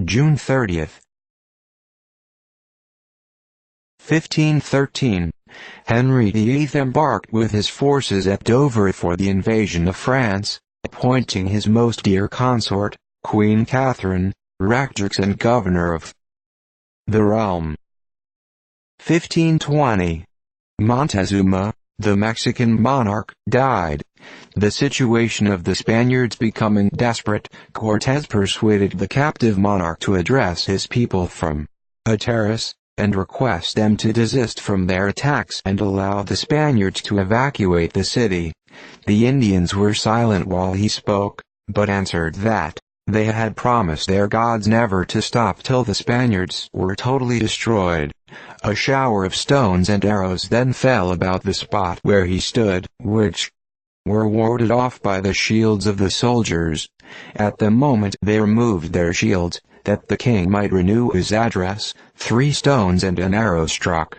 June 30th. 1513. Henry VIII embarked with his forces at Dover for the invasion of France, appointing his most dear consort, Queen Catherine, rectrix and governor of the realm. 1520. Montezuma, the Mexican monarch, died. The situation of the Spaniards becoming desperate, Cortés persuaded the captive monarch to address his people from a terrace, and request them to desist from their attacks and allow the Spaniards to evacuate the city. The Indians were silent while he spoke, but answered that they had promised their gods never to stop till the Spaniards were totally destroyed. A shower of stones and arrows then fell about the spot where he stood, which were warded off by the shields of the soldiers. At the moment they removed their shields, that the king might renew his address, 3 stones and an arrow struck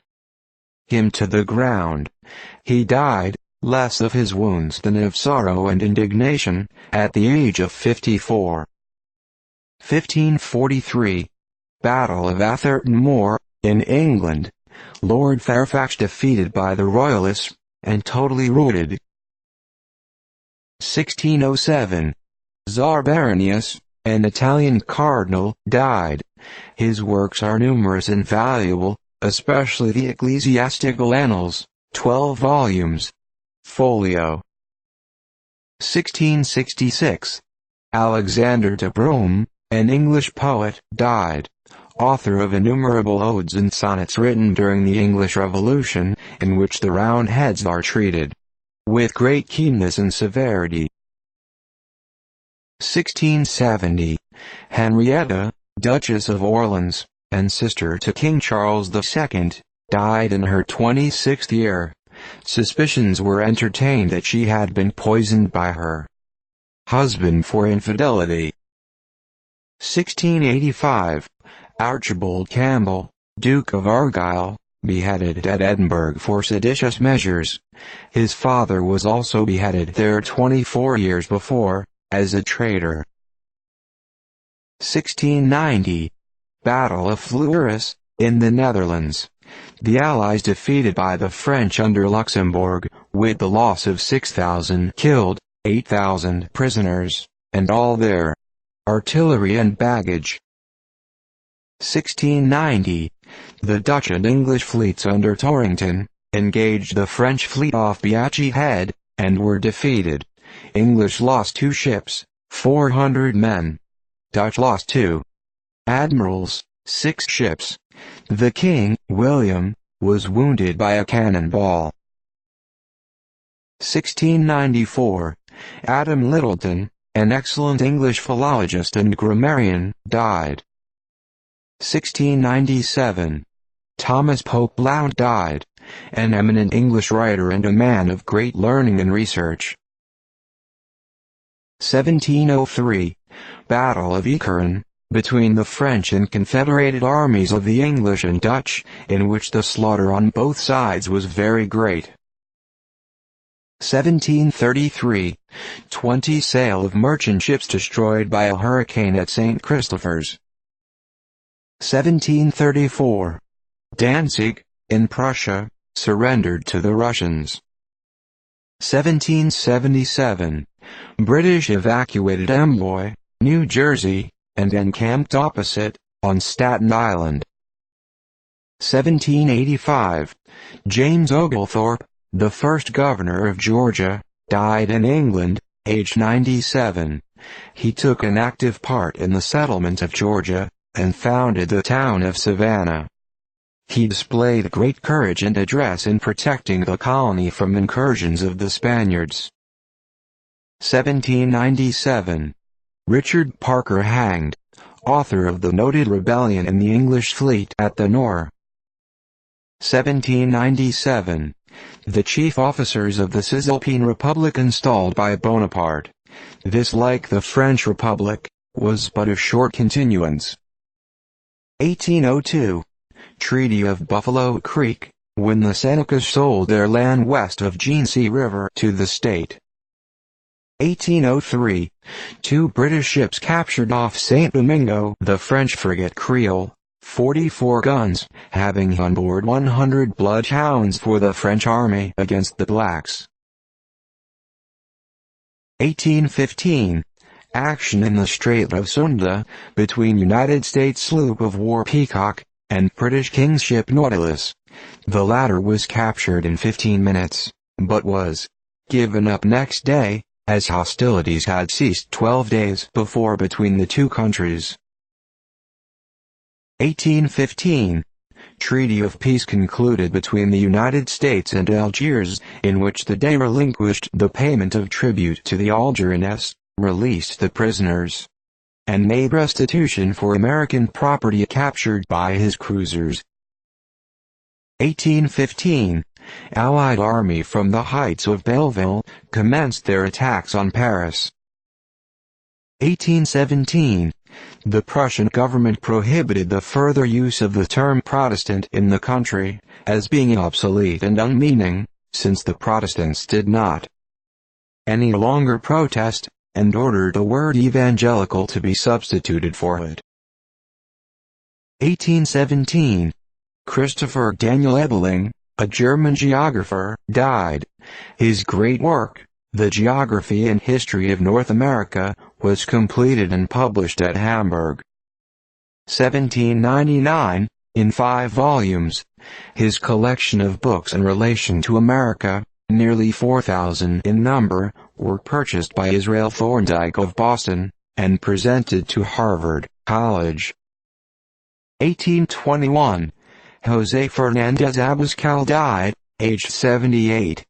him to the ground. He died, less of his wounds than of sorrow and indignation, at the age of 54. 1543. Battle of Atherton Moor, in England. Lord Fairfax defeated by the Royalists, and totally routed. 1607. Tsar Baronius, an Italian cardinal, died. His works are numerous and valuable, especially the Ecclesiastical Annals, 12 volumes. Folio. 1666. Alexander de Brome, an English poet, died. Author of innumerable odes and sonnets written during the English Revolution, in which the Roundheads are treated with great keenness and severity. 1670. Henrietta, Duchess of Orleans, and sister to King Charles II, died in her 26th year. Suspicions were entertained that she had been poisoned by her husband for infidelity. 1685. Archibald Campbell, Duke of Argyll, beheaded at Edinburgh for seditious measures. His father was also beheaded there 24 years before, as a traitor. 1690. Battle of Fleurus, in the Netherlands. The Allies defeated by the French under Luxembourg, with the loss of 6,000 killed, 8,000 prisoners, and all their artillery and baggage. 1690. The Dutch and English fleets under Torrington engaged the French fleet off Beachy Head, and were defeated. English lost 2 ships, 400 men. Dutch lost 2 admirals, 6 ships. The King, William, was wounded by a cannonball. 1694. Adam Littleton, an excellent English philologist and grammarian, died. 1697. Thomas Pope Blount died, an eminent English writer and a man of great learning and research. 1703. Battle of Ypres, between the French and Confederated armies of the English and Dutch, in which the slaughter on both sides was very great. 1733. 20 sail of merchant ships destroyed by a hurricane at St. Christopher's. 1734. Danzig, in Prussia, surrendered to the Russians. 1777. British evacuated Amboy, New Jersey, and encamped opposite, on Staten Island. 1785. James Oglethorpe, the first governor of Georgia, died in England, aged 97. He took an active part in the settlement of Georgia, and founded the town of Savannah. He displayed great courage and address in protecting the colony from incursions of the Spaniards. 1797. Richard Parker hanged, author of the noted rebellion in the English fleet at the Nore. 1797. The chief officers of the Cisalpine Republic installed by Bonaparte. This, like the French Republic, was but of short continuance. 1802. Treaty of Buffalo Creek, when the Senecas sold their land west of Genesee River to the state. 1803, two British ships captured off St. Domingo the French frigate Creole, 44 guns, having on board 100 bloodhounds for the French army against the blacks. 1815, action in the Strait of Sunda, between United States sloop of war Peacock, and British King's ship Nautilus. The latter was captured in 15 minutes, but was given up next day, as hostilities had ceased 12 days before between the two countries. 1815, Treaty of Peace concluded between the United States and Algiers, in which the Dey relinquished the payment of tribute to the Algerines, released the prisoners, and made restitution for American property captured by his cruisers. 1815, Allied army from the heights of Belleville commenced their attacks on Paris. 1817, the Prussian government prohibited the further use of the term Protestant in the country, as being obsolete and unmeaning, since the Protestants did not any longer protest, and ordered the word evangelical to be substituted for it. 1817, Christopher Daniel Ebeling, a German geographer, died. His great work, The Geography and History of North America, was completed and published at Hamburg. 1799, in 5 volumes, his collection of books in relation to America, nearly 4,000 in number, were purchased by Israel Thorndike of Boston, and presented to Harvard College. 1821, José Fernández Abascal died, aged 78,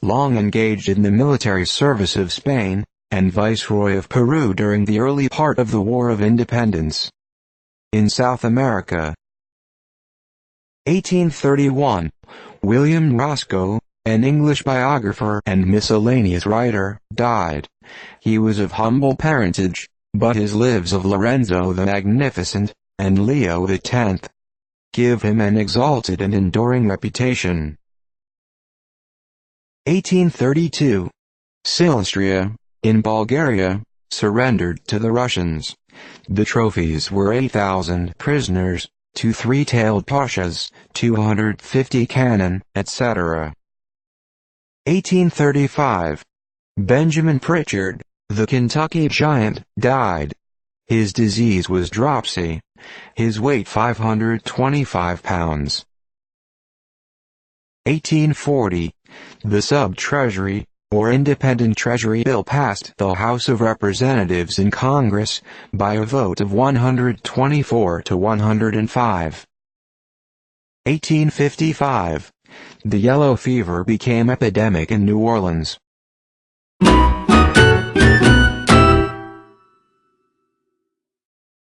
long engaged in the military service of Spain, and Viceroy of Peru during the early part of the War of Independence in South America. 1831, William Roscoe, an English biographer and miscellaneous writer, died. He was of humble parentage, but his lives of Lorenzo the Magnificent, and Leo X, give him an exalted and enduring reputation. 1832, Silistria, in Bulgaria, surrendered to the Russians. The trophies were 8,000 prisoners, 2 three-tailed pashas, 250 cannon, etc. 1835, Benjamin Pritchard, the Kentucky giant, died. His disease was dropsy. His weight 525 pounds. 1840, the Sub-Treasury, or Independent Treasury Bill passed the House of Representatives in Congress, by a vote of 124 to 105. 1855, the yellow fever became epidemic in New Orleans.